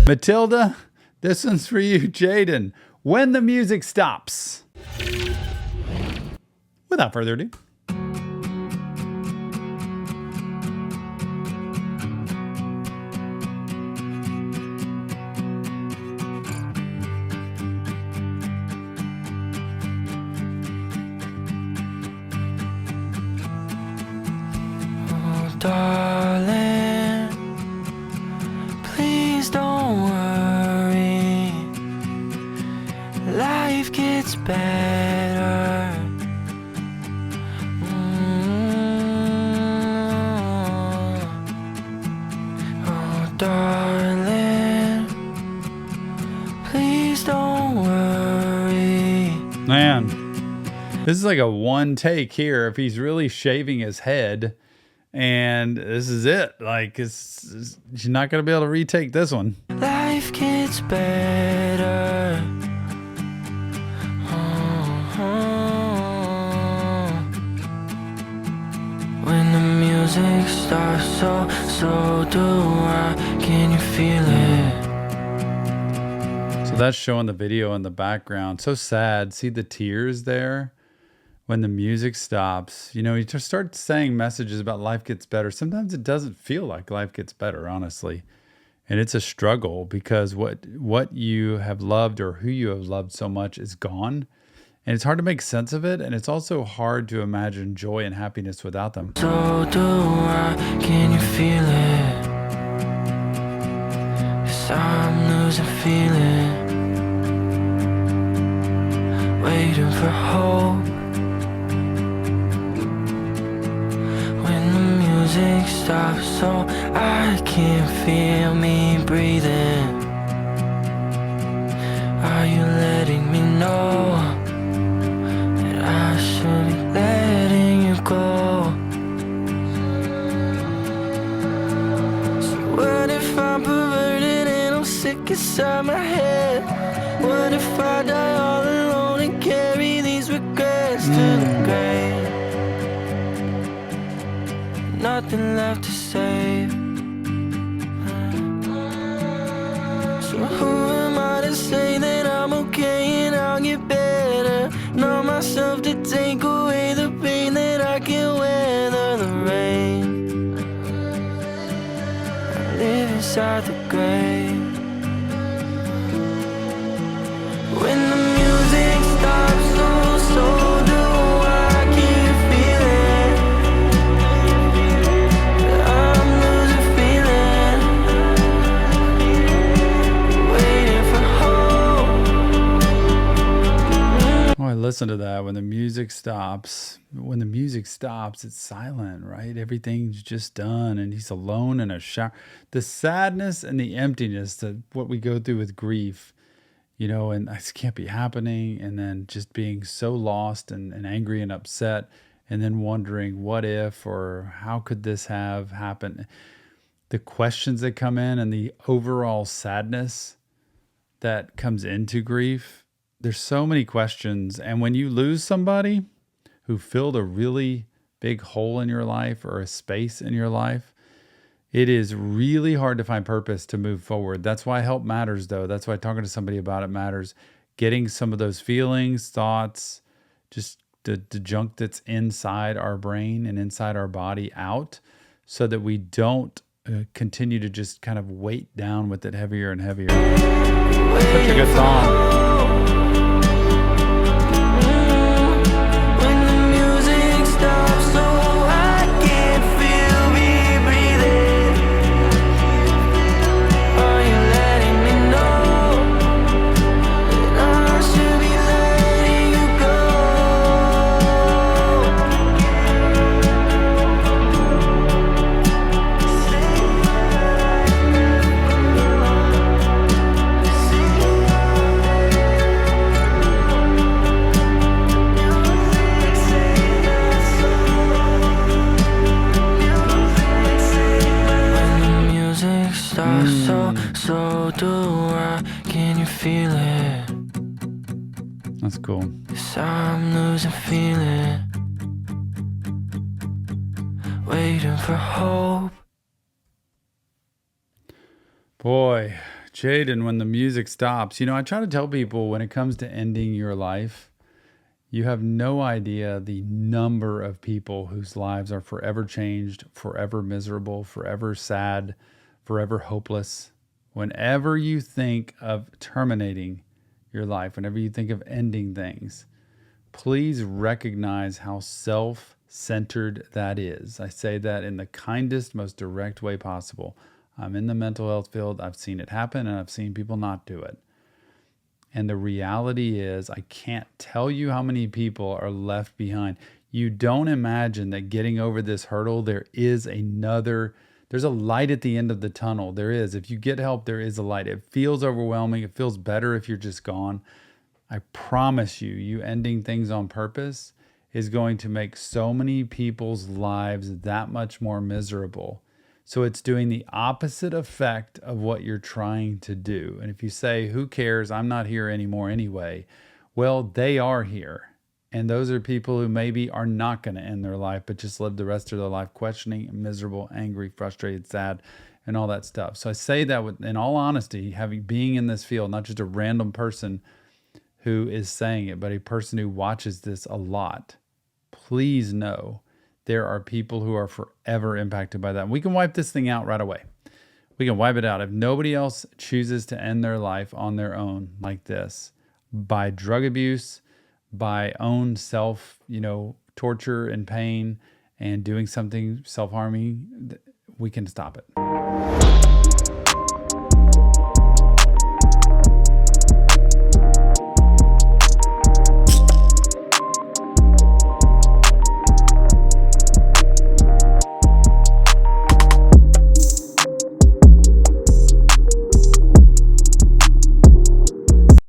Matilda, this one's for you. Jxdn, when the music stops. Without further ado. Darling, please don't worry. Life gets better. Oh, darling, please don't worry. Man, this is like a one take here. If he's really shaving his head. And this is it. Like, you're not going to be able to retake this one. Life gets better. When the music starts, so do I. Can you feel it? So that's showing the video in the background. So sad. See the tears there? When the music stops, you know, you just start saying messages about life gets better. Sometimes it doesn't feel like life gets better, honestly. And it's a struggle because what you have loved or who you have loved so much is gone. And it's hard to make sense of it. And it's also hard to imagine joy and happiness without them. So do I, can you feel it? 'Cause I'm losing feeling. Waiting for hope. Music stops so I can't feel me breathing. Are you letting me know that I should be letting you go? So what if I'm perverted and I'm sick inside my head? What if I die all alone and carry these regrets to the grave? Nothing left to save. So who am I to say that I'm okay and I'll get better? Know myself to take away the pain that I can weather the rain. I live inside the grave. When the music stops, so do I. Can't feel it. Oh, I listen to that. When the music stops, it's silent, right? Everything's just done and he's alone in a shower. The sadness and the emptiness that what we go through with grief, you know, and this can't be happening. And then just being so lost and angry and upset and then wondering what if, or how could this have happened? The questions that come in and the overall sadness that comes into grief. There's so many questions. And when you lose somebody who filled a really big hole in your life or a space in your life, it is really hard to find purpose to move forward. That's why help matters, though. That's why talking to somebody about it matters. Getting some of those feelings, thoughts, just the junk that's inside our brain and inside our body out so that we don't continue to just kind of weight down with it heavier and heavier. Such a good song. So do I, can you feel it? That's cool. 'Cause I'm losing feeling. Waiting for hope. Boy, Jxdn, when the music stops, I try to tell people when it comes to ending your life, you have no idea the number of people whose lives are forever changed, forever miserable, forever sad, forever hopeless. Whenever you think of terminating your life, whenever you think of ending things, please recognize how self-centered that is. I say that in the kindest, most direct way possible. I'm in the mental health field. I've seen it happen, and I've seen people not do it. And the reality is, I can't tell you how many people are left behind. You don't imagine that getting over this hurdle, there's a light at the end of the tunnel. There is. If you get help, there is a light. It feels overwhelming. It feels better if you're just gone. I promise you, you ending things on purpose is going to make so many people's lives that much more miserable. So it's doing the opposite effect of what you're trying to do. And if you say, who cares? I'm not here anymore anyway. Well, they are here. And those are people who maybe are not going to end their life, but just live the rest of their life questioning, miserable, angry, frustrated, sad, and all that stuff. So I say that in all honesty, being in this field, not just a random person who is saying it, but a person who watches this a lot. Please know there are people who are forever impacted by that. And we can wipe this thing out right away. We can wipe it out. If nobody else chooses to end their life on their own like this, by drug abuse, by own self, torture and pain, and doing something self-harming, we can stop it.